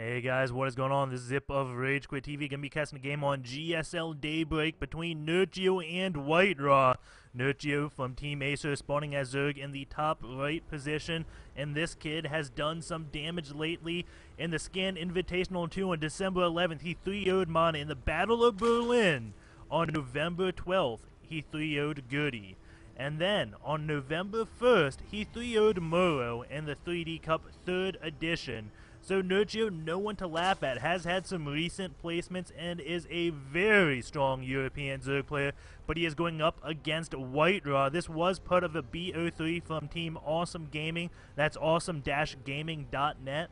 Hey guys, what is going on? This is Zip of RageQuitTV. Gonna be casting a game on GSL Day Break between Nerchio and WhiteRa. Nerchio from Team Acer spawning as Zerg in the top right position, and this kid has done some damage lately. In the Scan Invitational 2 on December 11th, he 3-0'd Mana. In the Battle of Berlin on November 12th, he 3-0'd Goody. And then, on November 1st, he 3-0'd Muro in the 3D Cup 3rd edition. So Nerchio, no one to laugh at, has had some recent placements and is a very strong European Zerg player, but he is going up against WhiteRa. This was part of a BO3 from Team Awesome Gaming. That's awesome-gaming.net.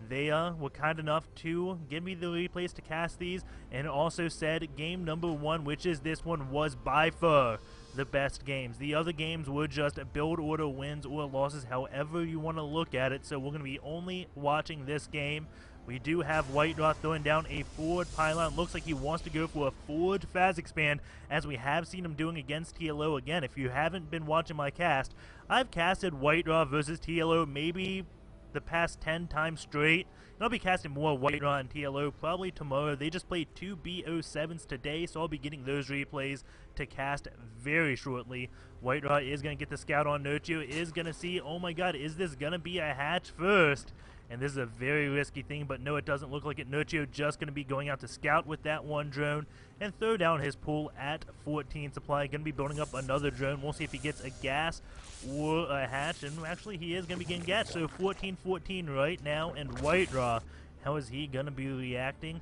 They were kind enough to give me the replays to cast these, and also said game number 1, which is this one, was by far the best games. The other games were just build order wins or losses, however you want to look at it. So we're going to be only watching this game. We do have WhiteRa throwing down a forward pylon. Looks like he wants to go for a forward phase expand, as we have seen him doing against TLO. Again, if you haven't been watching my cast, I've casted WhiteRa versus TLO maybe the past 10 times straight. And I'll be casting more WhiteRa and TLO probably tomorrow. They just played 2 BO7s today, so I'll be getting those replays to cast very shortly. WhiteRa is going to get the scout on Nerchio, is going to see, oh my god, is this going to be a hatch first? And this is a very risky thing, but no, it doesn't look like it. Nerchio just going to be going out to scout with that one drone and throw down his pool at 14 supply. Going to be building up another drone. We'll see if he gets a gas or a hatch, and actually he is going to be getting gas. So 14-14 right now, and WhiteRa, how is he going to be reacting?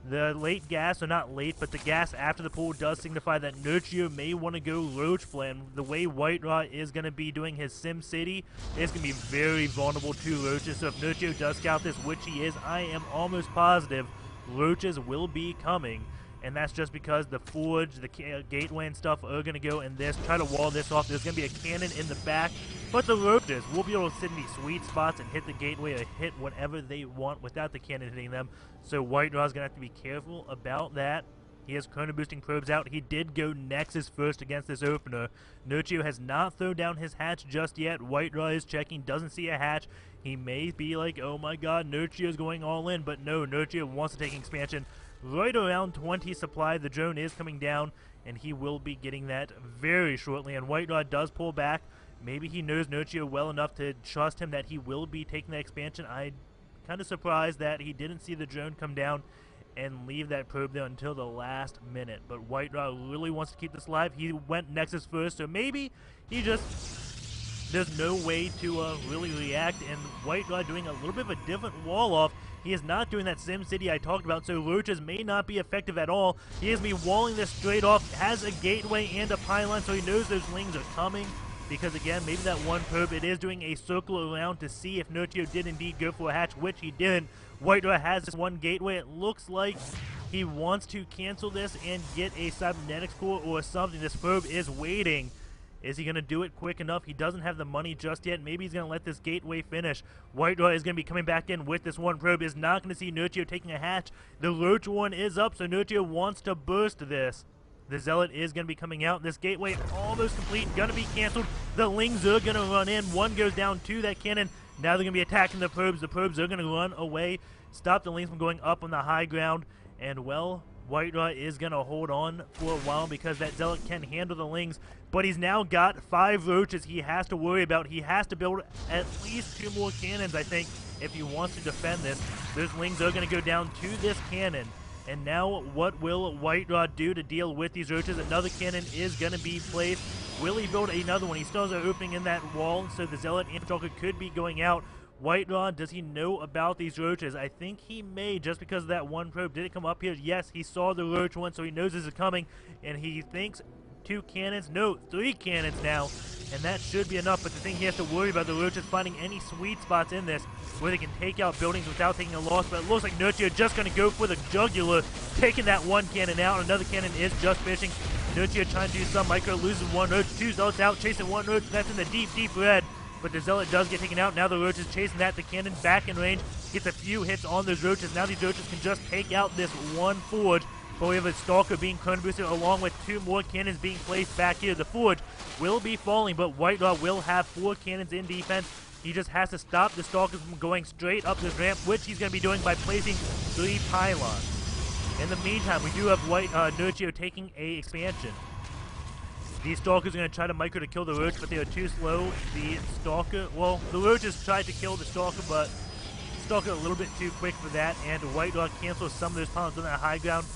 The late gas, or not late, but the gas after the pool does signify that Nerchio may want to go Roach plan. The way WhiteRa is going to be doing his Sim City is going to be very vulnerable to Roaches. So if Nerchio does scout this, which he is, I am almost positive Roaches will be coming. And that's just because the forge, the gateway and stuff are going to go in this, try to wall this off. There's going to be a cannon in the back, but the Roaches will be able to sit in these sweet spots and hit the gateway or hit whatever they want without the cannon hitting them. So WhiteRa is going to have to be careful about that. He has chrono boosting probes out. He did go Nexus first against this opener. Nerchio has not thrown down his hatch just yet. WhiteRa is checking, doesn't see a hatch. He may be like, oh my god, Nerchio is going all in, but no, Nerchio wants to take expansion. Right around 20 supply, the drone is coming down, and he will be getting that very shortly. And WhiteRa does pull back. Maybe he knows Nerchio well enough to trust him that he will be taking that expansion. I'm kind of surprised that he didn't see the drone come down and leave that probe there until the last minute. But WhiteRa really wants to keep this alive. He went Nexus first, so maybe he just... there's no way to really react, and WhiteRa doing a little bit of a different wall-off. He is not doing that Sim City I talked about, so Roaches may not be effective at all. He is walling this straight off, has a gateway and a pylon, so he knows those lings are coming. Because again, maybe that one probe, it is doing a circle around to see if Nerchio did indeed go for a hatch, which he didn't. WhiteRa has this one gateway. It looks like he wants to cancel this and get a cybernetics core or something. This probe is waiting. Is he going to do it quick enough? He doesn't have the money just yet. Maybe he's going to let this gateway finish. WhiteRa is going to be coming back in with this one probe. Is not going to see Nerchio taking a hatch. The Roach one is up, so Nerchio wants to burst this. The Zealot is going to be coming out. This gateway almost complete. Going to be canceled. The Lings are going to run in. One goes down to that cannon. Now they're going to be attacking the probes. The probes are going to run away. Stop the Lings from going up on the high ground. And, well, WhiteRa is going to hold on for a while because that Zealot can handle the Lings. But he's now got 5 Roaches he has to worry about. He has to build at least 2 more cannons, I think, if he wants to defend this. Those Lings are going to go down to this cannon. And now what will WhiteRa do to deal with these Roaches? Another cannon is going to be placed. Will he build another one? He still has an opening in that wall, so the Zealot and Patrolka could be going out. WhiteRa, does he know about these Roaches? I think he may, just because of that one probe. Did it come up here? Yes, he saw the Roach one, so he knows this is coming. And he thinks 2 cannons. No, 3 cannons now. And that should be enough, but the thing he has to worry about, the Roach is finding any sweet spots in this where they can take out buildings without taking a loss. But it looks like Nerchio just going to go for the jugular, taking that one cannon out. Another cannon is just fishing. Nerchio trying to do some micro, loses one Roach. 2 Zealots out, chasing one Roach. That's in the deep, deep red. But the Zealot does get taken out. Now the Roach is chasing that. The cannon back in range. Gets a few hits on those Roaches. Now these Roaches can just take out this one forge. But we have a Stalker being chrono boosted along with 2 more cannons being placed back here. The forge will be falling, but WhiteRa will have 4 cannons in defense. He just has to stop the Stalkers from going straight up this ramp, which he's going to be doing by placing 3 pylons. In the meantime, we do have Nerchio taking a expansion. These Stalkers are going to try to micro to kill the Roach, but they are too slow. The Roaches tried to kill the Stalker, but the Stalker a little bit too quick for that, and WhiteRa cancels some of those pylons on that high ground.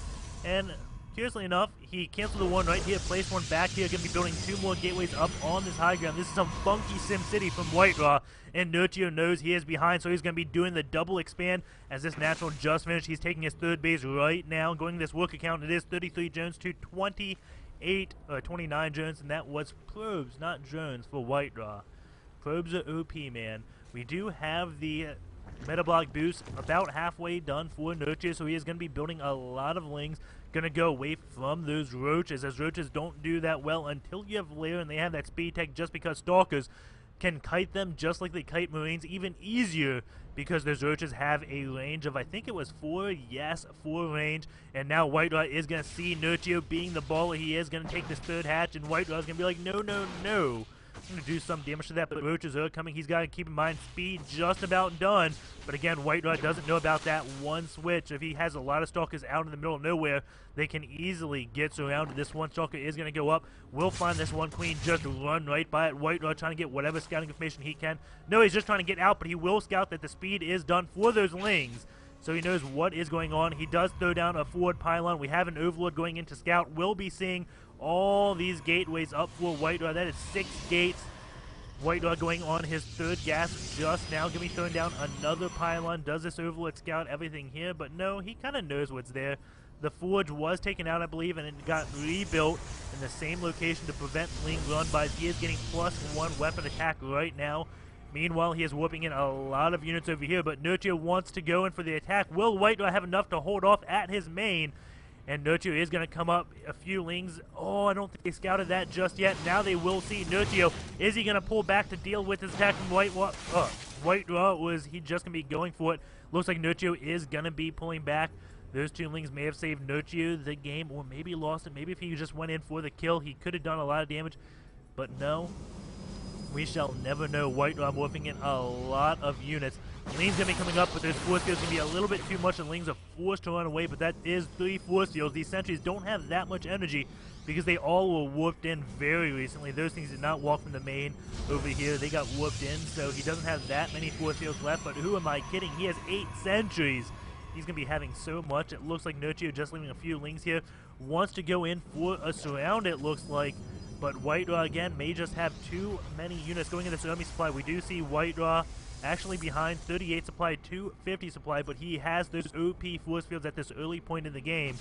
And curiously enough, he canceled the one right here, placed one back here, going to be building 2 more gateways up on this high ground. This is some funky Sim City from WhiteRa, and Nerchio knows he is behind, so he's going to be doing the double expand as this natural just finished. He's taking his 3rd base right now, going to this work account. It is 33 drones to 29 drones, and that was probes, not drones, for WhiteRa. Probes are OP, man. We do have the Metablock boost about halfway done for Nerchio, so he is going to be building a lot of lings. Going to go away from those Roaches, as Roaches don't do that well until you have Lair and they have that speed tech, just because Stalkers can kite them just like they kite Marines, even easier because those Roaches have a range of, I think it was 4, yes, 4 range, and now WhiteRa is going to see Nerchio being the baller he is, going to take this 3rd hatch, and WhiteRa is going to be like, no, no, no. I'm going to do some damage to that, but Roaches are coming. He's got to keep in mind speed just about done. But again, WhiteRa doesn't know about that one switch. If he has a lot of Stalkers out in the middle of nowhere, they can easily get surrounded. This one Stalker is going to go up. We'll find this one Queen, just run right by it. WhiteRa trying to get whatever scouting information he can. No, he's just trying to get out, but he will scout that the speed is done for those lings. So he knows what is going on. He does throw down a forward pylon. We have an Overlord going into scout. We'll be seeing all these gateways up for WhiteRa. That is 6 gates. WhiteRa going on his 3rd gas just now. Going to be throwing down another pylon. Does this Overlord scout everything here? But no, he kind of knows what's there. The forge was taken out, I believe, and it got rebuilt in the same location to prevent Ling run by. He is getting +1 weapon attack right now. Meanwhile, he is whooping in a lot of units over here, but Nerchio wants to go in for the attack. Will WhiteRa have enough to hold off at his main? And Nerchio is going to come up a few lings. Oh, I don't think they scouted that just yet. Now they will see Nerchio. Is he going to pull back to deal with his attack from WhiteRa? Was he just going to be going for it? Looks like Nerchio is going to be pulling back. Those 2 lings may have saved Nerchio the game, or maybe lost it. Maybe if he just went in for the kill, he could have done a lot of damage. But no, we shall never know. WhiteRa morphing in a lot of units. Ling's going to be coming up, but those force fields going to be a little bit too much, and Lings are forced to run away, but that is 3 force fields. These sentries don't have that much energy because they all were warped in very recently. Those things did not walk from the main over here. They got warped in, so he doesn't have that many force fields left, but who am I kidding? He has 8 sentries. He's going to be having so much. It looks like Nerchio just leaving a few lings here. Wants to go in for a surround, it looks like. But WhiteRa, again, may just have too many units going into this enemy supply. We do see WhiteRa actually behind 38 supply, 250 supply, but he has those OP force fields at this early point in the game.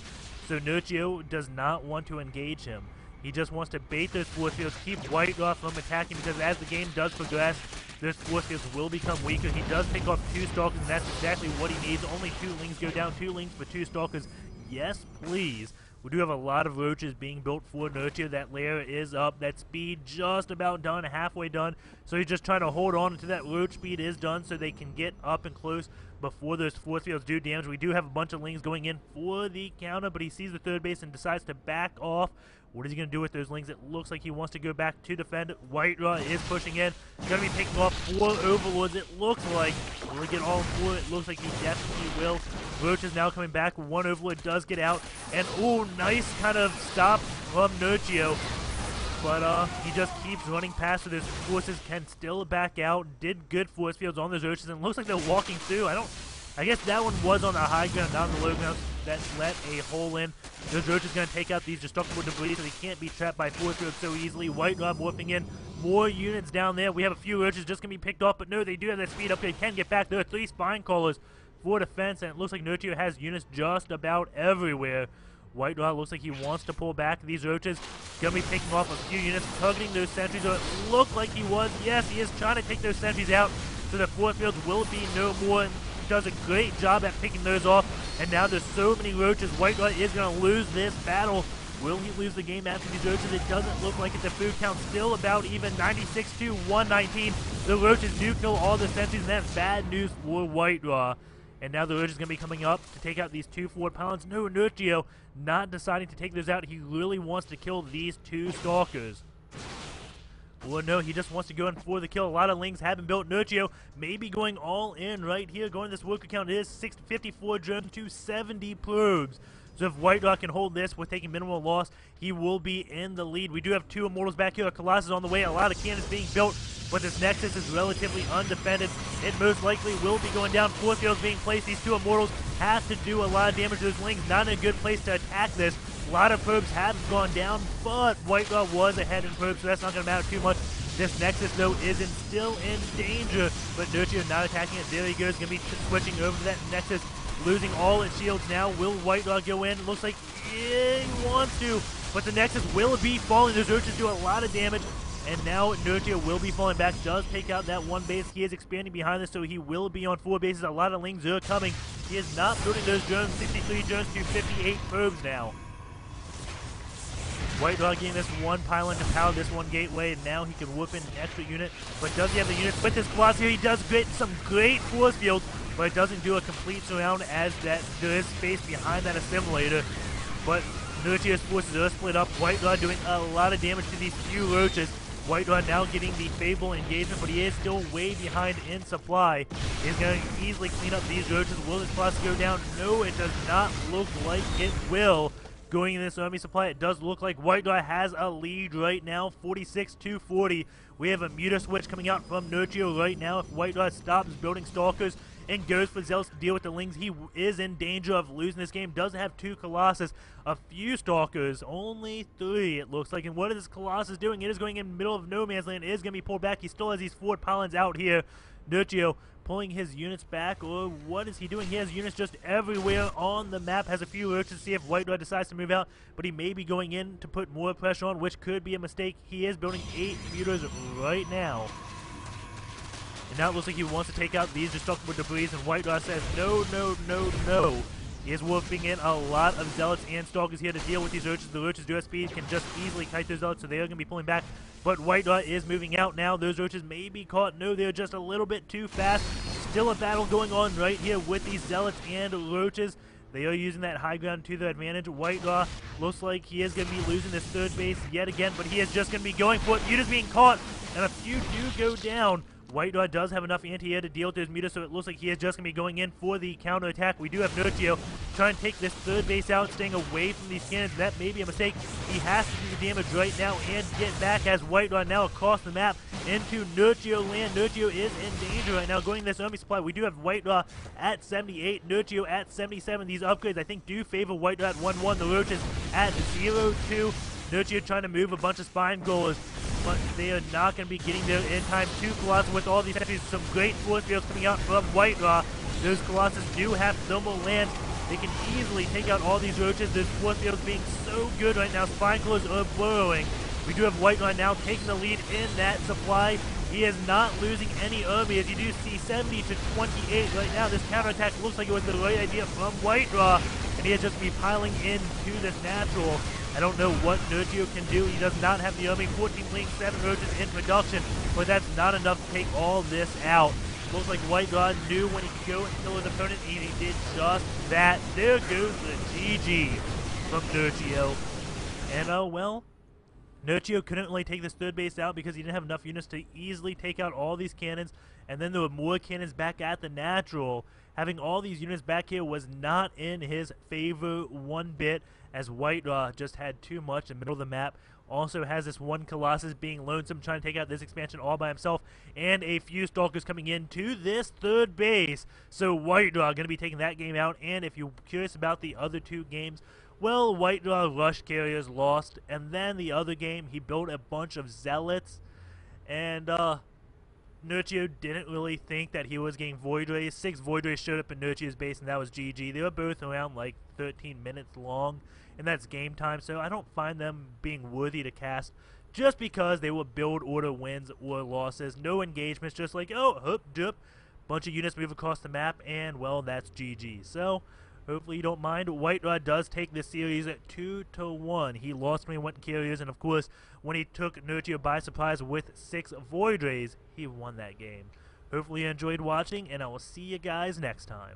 So Nerchio does not want to engage him. He just wants to bait those force fields, keep WhiteRa from attacking, because as the game does progress, those force fields will become weaker. He does pick off 2 Stalkers, and that's exactly what he needs. Only 2 lings go down, 2 lings for 2 Stalkers. Yes, please. We do have a lot of Roaches being built for Nerchio. That layer is up. That speed just about done, halfway done. So he's just trying to hold on until that Roach speed is done so they can get up and close before those force fields do damage. We do have a bunch of lings going in for the counter, but he sees the 3rd base and decides to back off. What is he going to do with those lings? It looks like he wants to go back to defend. WhiteRa is pushing in. Going to be picking off 4 Overlords, it looks like. Will he get all 4? It looks like he definitely will. Roach is now coming back. 1 Overlord does get out. And, oh, nice kind of stop from Nerchio. But he just keeps running past, so those forces can still back out. Did good force fields on those Roaches, and it looks like they're walking through. I guess that one was on the high ground, not on the low ground. That let a hole in. Those Roaches going to take out these destructible debris so they can't be trapped by force fields so easily. WhiteRa warping in. More units down there. We have a few Roaches just going to be picked off, but no, they do have that speed up. They can get back. There are 3 spine callers for defense, and it looks like Nerchio has units just about everywhere. WhiteRa looks like he wants to pull back. These Roaches going to be picking off a few units, targeting those sentries, or it looked like he was. Yes, he is trying to take those sentries out, so the force fields will be no more. Does a great job at picking those off, and now there's so many Roaches. WhiteRa is going to lose this battle. Will he lose the game after these Roaches? It doesn't look like it. The food count still about even, 96 to 119. The Roaches do kill all the sentries, and that's bad news for WhiteRa. And now the Roach is going to be coming up to take out these 2 forward pylons. No, Nerchio not deciding to take those out. He really wants to kill these 2 Stalkers. Or no, he just wants to go in for the kill. A lot of Lings have been built. Nerchio maybe going all in right here. Going this worker count is 54 drones to 70 probes. So if WhiteRa can hold this with taking minimal loss, he will be in the lead. We do have 2 Immortals back here. A Colossus on the way. A lot of cannons being built, but this Nexus is relatively undefended. It most likely will be going down. Force fields being placed. These 2 Immortals have to do a lot of damage to those Lings. Not in a good place to attack this. A lot of probes have gone down, but WhiteRa was ahead in probes, so that's not going to matter too much. This Nexus, though, still in danger, but Nerchio not attacking it. There he goes. Going to be switching over to that Nexus, losing all its shields now. Will WhiteRa go in? Looks like he wants to, but the Nexus will be falling. Those Urchins do a lot of damage, and now Nerchio will be falling back. Does take out that 1 base. He is expanding behind this, so he will be on 4 bases. A lot of Lings are coming. He is not building those drones. 63 drones to 58 probes now. WhiteRa getting this 1 pylon to power this 1 gateway, and now he can whoop in an extra unit. But does he have the units with this Colossus here? He does get some great force fields, but it doesn't do a complete surround as that there is space behind that assimilator. But Nerchio's forces are split up. WhiteRa doing a lot of damage to these few roaches. WhiteRa now getting the Fable engagement, but he is still way behind in supply. He's going to easily clean up these roaches. Will this Colossus go down? No, it does not look like it will. Going in this army supply, it does look like WhiteRa has a lead right now, 46 to 40. We have a Muta switch coming out from Nerchio right now. If WhiteRa stops building Stalkers and goes for Zealots to deal with the Lings, he is in danger of losing this game. Does have 2 Colossus, a few Stalkers, only 3 it looks like. And what is this Colossus doing? It is going in the middle of no man's land. It is going to be pulled back. He still has these 4 pylons out here. Nerchio pulling his units back, or what is he doing? He has units just everywhere on the map, has a few roaches to see if WhiteRa decides to move out, but he may be going in to put more pressure on, which could be a mistake. He is building 8 mutas right now. And now it looks like he wants to take out these destructible debris, and WhiteRa says, no, no, no, no. He is wolfing in a lot of Zealots and Stalkers here to deal with these roaches. The roaches do have speed, can just easily kite those Zealots, so they are going to be pulling back. But WhiteRa is moving out now. Those roaches may be caught. No, they're just a little bit too fast. Still a battle going on right here with these Zealots and roaches. They are using that high ground to their advantage. WhiteRa looks like he is going to be losing this 3rd base yet again, but he is just going to be going for it. Muta's being caught, and a few do go down. WhiteRa does have enough anti-air to deal with those Mutas, so it looks like he is just going to be going in for the counter-attack. We do have Nerchio trying to take this 3rd base out, staying away from these cannons. That may be a mistake. He has to do the damage right now and get back as WhiteRa now across the map into Nerchio land. Nerchio is in danger right now. Going to this army supply, we do have WhiteRa at 78, Nerchio at 77. These upgrades, I think, do favor WhiteRa at 1-1. The Roaches at 0-2. Nerchio trying to move a bunch of Spine Goalers, but they are not going to be getting there in time. 2 Colossus with all these entries. Some great force fields coming out from WhiteRa. Those Colossus do have thermal land. They can easily take out all these roaches. Those force fields being so good right now. Spine Goalers are burrowing. We do have WhiteRa now taking the lead in that supply. He is not losing any army. As you do see 70 to 28 right now. This counterattack looks like it was the right idea from WhiteRa, and he is just be piling into this natural. I don't know what Nerchio can do. He does not have the army. 14 Lings, 7 roaches in production, but that's not enough to take all this out. Looks like WhiteRa knew when he could go and kill his opponent, and he did just that. There goes the GG from Nerchio. And, well, Nerchio couldn't really take this 3rd base out because he didn't have enough units to easily take out all these cannons, and then there were more cannons back at the natural. Having all these units back here was not in his favor one bit, as WhiteRa just had too much in the middle of the map. Also has this 1 Colossus being lonesome, trying to take out this expansion all by himself, and a few Stalkers coming in to this 3rd base. So WhiteRa going to be taking that game out, and if you're curious about the other 2 games, well, WhiteRa Rush Carriers lost, and then the other game, he built a bunch of Zealots, and Nerchio didn't really think that he was getting Void Rays. 6 Void Rays showed up in Nerchio's base, and that was GG. They were both around like 13 minutes long, and that's game time, so I don't find them being worthy to cast just because they will build order wins or losses. No engagements, just like, oh, hoop, dup, bunch of units move across the map, and, well, that's GG. So, hopefully you don't mind. WhiteRa does take this series at 2-1. He lost when he went in carriers, and of course, when he took Nerchio by surprise with 6 Void Rays, he won that game. Hopefully you enjoyed watching, and I will see you guys next time.